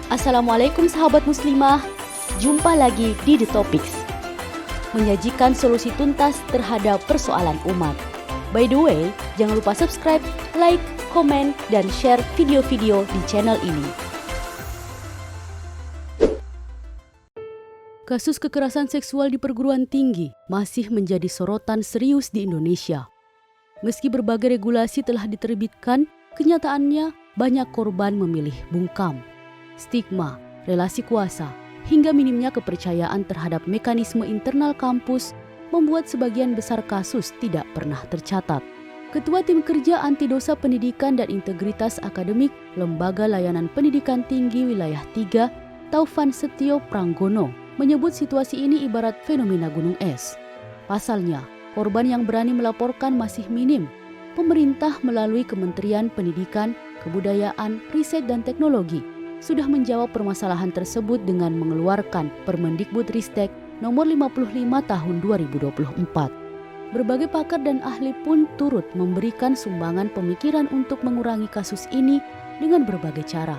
Assalamualaikum sahabat muslimah, jumpa lagi di The Topics, menyajikan solusi tuntas terhadap persoalan umat. By the way, jangan lupa subscribe, like, komen, dan share video-video di channel ini. Kasus kekerasan seksual di perguruan tinggi masih menjadi sorotan serius di Indonesia. Meski berbagai regulasi telah diterbitkan, kenyataannya banyak korban memilih bungkam. Stigma, relasi kuasa, hingga minimnya kepercayaan terhadap mekanisme internal kampus membuat sebagian besar kasus tidak pernah tercatat. Ketua Tim Kerja Anti Dosa Pendidikan dan Integritas Akademik Lembaga Layanan Pendidikan Tinggi Wilayah 3, Taufan Setio Pranggono, menyebut situasi ini ibarat fenomena gunung es. Pasalnya, korban yang berani melaporkan masih minim. Pemerintah melalui Kementerian Pendidikan, Kebudayaan, Riset dan Teknologi sudah menjawab permasalahan tersebut dengan mengeluarkan Permendikbudristek nomor 55 tahun 2024. Berbagai pakar dan ahli pun turut memberikan sumbangan pemikiran untuk mengurangi kasus ini dengan berbagai cara.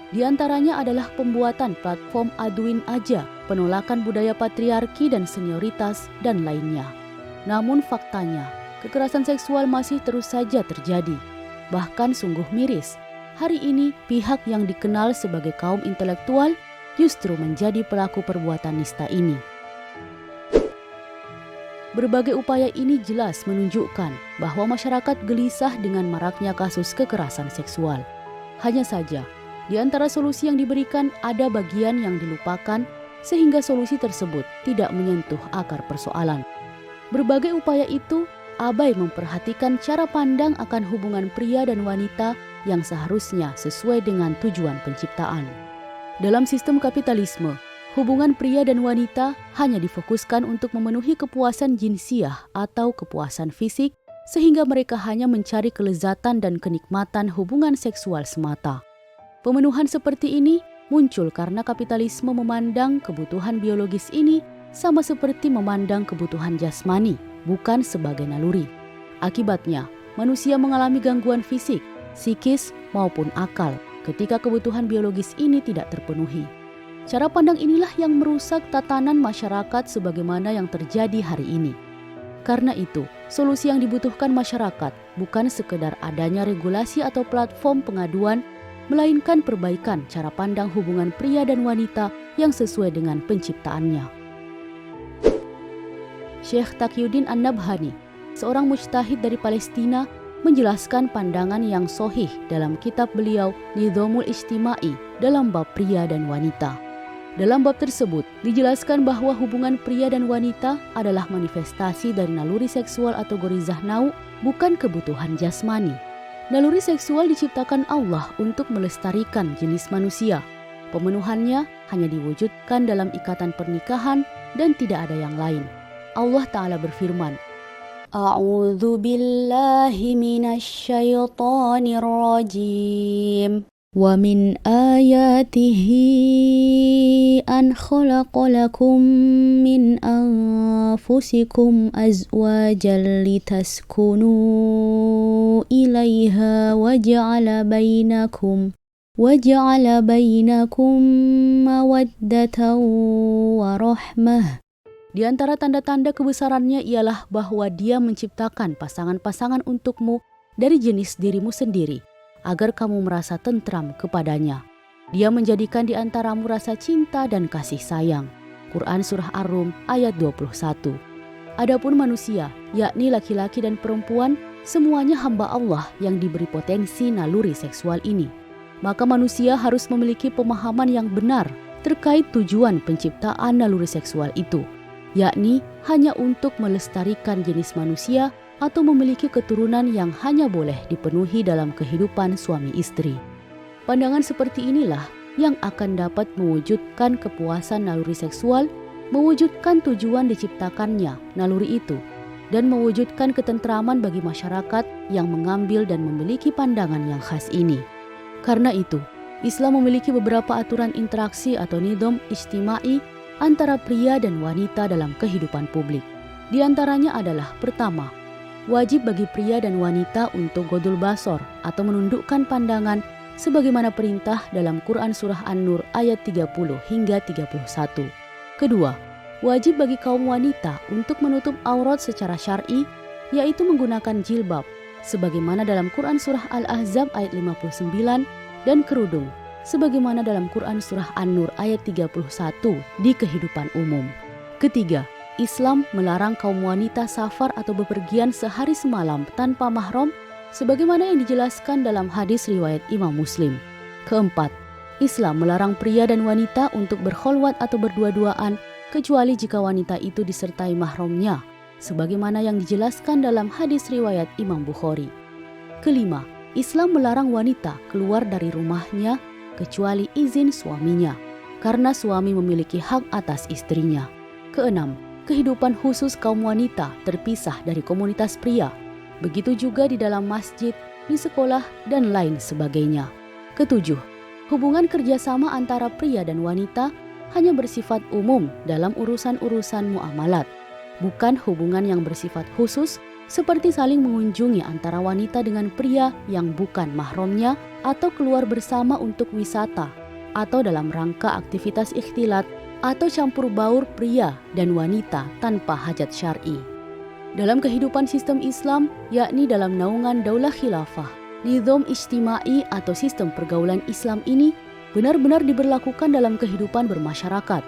Di antaranya adalah pembuatan platform Aduin Aja, penolakan budaya patriarki dan senioritas, dan lainnya. Namun faktanya, kekerasan seksual masih terus saja terjadi. Bahkan sungguh miris, hari ini pihak yang dikenal sebagai kaum intelektual justru menjadi pelaku perbuatan nista ini. Berbagai upaya ini jelas menunjukkan bahwa masyarakat gelisah dengan maraknya kasus kekerasan seksual. Hanya saja, di antara solusi yang diberikan ada bagian yang dilupakan sehingga solusi tersebut tidak menyentuh akar persoalan. Berbagai upaya itu abai memperhatikan cara pandang akan hubungan pria dan wanita yang seharusnya sesuai dengan tujuan penciptaan. Dalam sistem kapitalisme, hubungan pria dan wanita hanya difokuskan untuk memenuhi kepuasan jinsiah atau kepuasan fisik, sehingga mereka hanya mencari kelezatan dan kenikmatan hubungan seksual semata. Pemenuhan seperti ini muncul karena kapitalisme memandang kebutuhan biologis ini sama seperti memandang kebutuhan jasmani, bukan sebagai naluri. Akibatnya, manusia mengalami gangguan fisik, psikis, maupun akal ketika kebutuhan biologis ini tidak terpenuhi. Cara pandang inilah yang merusak tatanan masyarakat sebagaimana yang terjadi hari ini. Karena itu, solusi yang dibutuhkan masyarakat bukan sekedar adanya regulasi atau platform pengaduan, melainkan perbaikan cara pandang hubungan pria dan wanita yang sesuai dengan penciptaannya. Syekh Taqiyuddin An-Nabhani, seorang mujtahid dari Palestina, menjelaskan pandangan yang sahih dalam kitab beliau Nidhamul Ijtimai dalam bab pria dan wanita. Dalam bab tersebut, dijelaskan bahwa hubungan pria dan wanita adalah manifestasi dari naluri seksual atau gorizah nau, bukan kebutuhan jasmani. Naluri seksual diciptakan Allah untuk melestarikan jenis manusia. Pemenuhannya hanya diwujudkan dalam ikatan pernikahan dan tidak ada yang lain. Allah Ta'ala berfirman, A'udzu billahi minasyaitonir rajim. Wa min ayatihi an khalaqalakum min anfusikum azwajan litaskunu ilaiha wa ja'ala bainakum mawaddatan wa rahmah. Di antara tanda-tanda kebesarannya ialah bahwa Dia menciptakan pasangan-pasangan untukmu dari jenis dirimu sendiri, agar kamu merasa tentram kepadanya. Dia menjadikan di antaramu rasa cinta dan kasih sayang. Quran Surah Ar-Rum ayat 21. Adapun manusia, yakni laki-laki dan perempuan, semuanya hamba Allah yang diberi potensi naluri seksual ini. Maka manusia harus memiliki pemahaman yang benar terkait tujuan penciptaan naluri seksual itu, yakni hanya untuk melestarikan jenis manusia atau memiliki keturunan yang hanya boleh dipenuhi dalam kehidupan suami istri. Pandangan seperti inilah yang akan dapat mewujudkan kepuasan naluri seksual, mewujudkan tujuan diciptakannya naluri itu, dan mewujudkan ketentraman bagi masyarakat yang mengambil dan memiliki pandangan yang khas ini. Karena itu, Islam memiliki beberapa aturan interaksi atau nidham ijtimai antara pria dan wanita dalam kehidupan publik. Di antaranya adalah pertama, wajib bagi pria dan wanita untuk godul basor atau menundukkan pandangan sebagaimana perintah dalam Quran Surah An-Nur ayat 30 hingga 31. Kedua, wajib bagi kaum wanita untuk menutup aurat secara syar'i, yaitu menggunakan jilbab, sebagaimana dalam Quran Surah Al-Ahzab ayat 59, dan kerudung, sebagaimana dalam Quran Surah An-Nur ayat 31 di kehidupan umum. Ketiga, Islam melarang kaum wanita safar atau bepergian sehari semalam tanpa mahram, sebagaimana yang dijelaskan dalam hadis riwayat Imam Muslim. Keempat, Islam melarang pria dan wanita untuk berkholwat atau berdua-duaan kecuali jika wanita itu disertai mahramnya, sebagaimana yang dijelaskan dalam hadis riwayat Imam Bukhari. Kelima, Islam melarang wanita keluar dari rumahnya kecuali izin suaminya, karena suami memiliki hak atas istrinya. Keenam, kehidupan khusus kaum wanita terpisah dari komunitas pria. Begitu juga di dalam masjid, di sekolah, dan lain sebagainya. Ketujuh, hubungan kerjasama antara pria dan wanita hanya bersifat umum dalam urusan-urusan muamalat, bukan hubungan yang bersifat khusus seperti saling mengunjungi antara wanita dengan pria yang bukan mahramnya atau keluar bersama untuk wisata atau dalam rangka aktivitas ikhtilat atau campur baur pria dan wanita tanpa hajat syar'i. Dalam kehidupan sistem Islam, yakni dalam naungan Daulah Khilafah, nizam ijtimai atau sistem pergaulan Islam ini benar-benar diberlakukan dalam kehidupan bermasyarakat.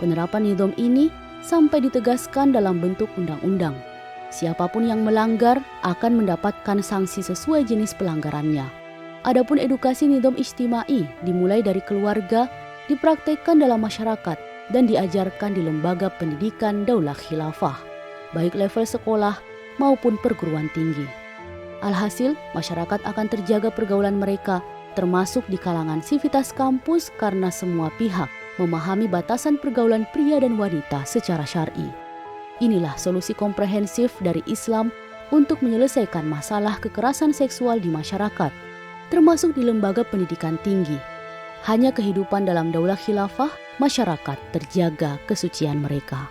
Penerapan nizam ini sampai ditegaskan dalam bentuk undang-undang. Siapapun yang melanggar akan mendapatkan sanksi sesuai jenis pelanggarannya. Adapun edukasi nizam ijtimai dimulai dari keluarga, dipraktekkan dalam masyarakat, dan diajarkan di lembaga pendidikan Daulah Khilafah, baik level sekolah maupun perguruan tinggi. Alhasil, masyarakat akan terjaga pergaulan mereka, termasuk di kalangan sivitas kampus karena semua pihak memahami batasan pergaulan pria dan wanita secara syar'i. Inilah solusi komprehensif dari Islam untuk menyelesaikan masalah kekerasan seksual di masyarakat, termasuk di lembaga pendidikan tinggi. Hanya kehidupan dalam Daulah Khilafah, masyarakat terjaga kesucian mereka.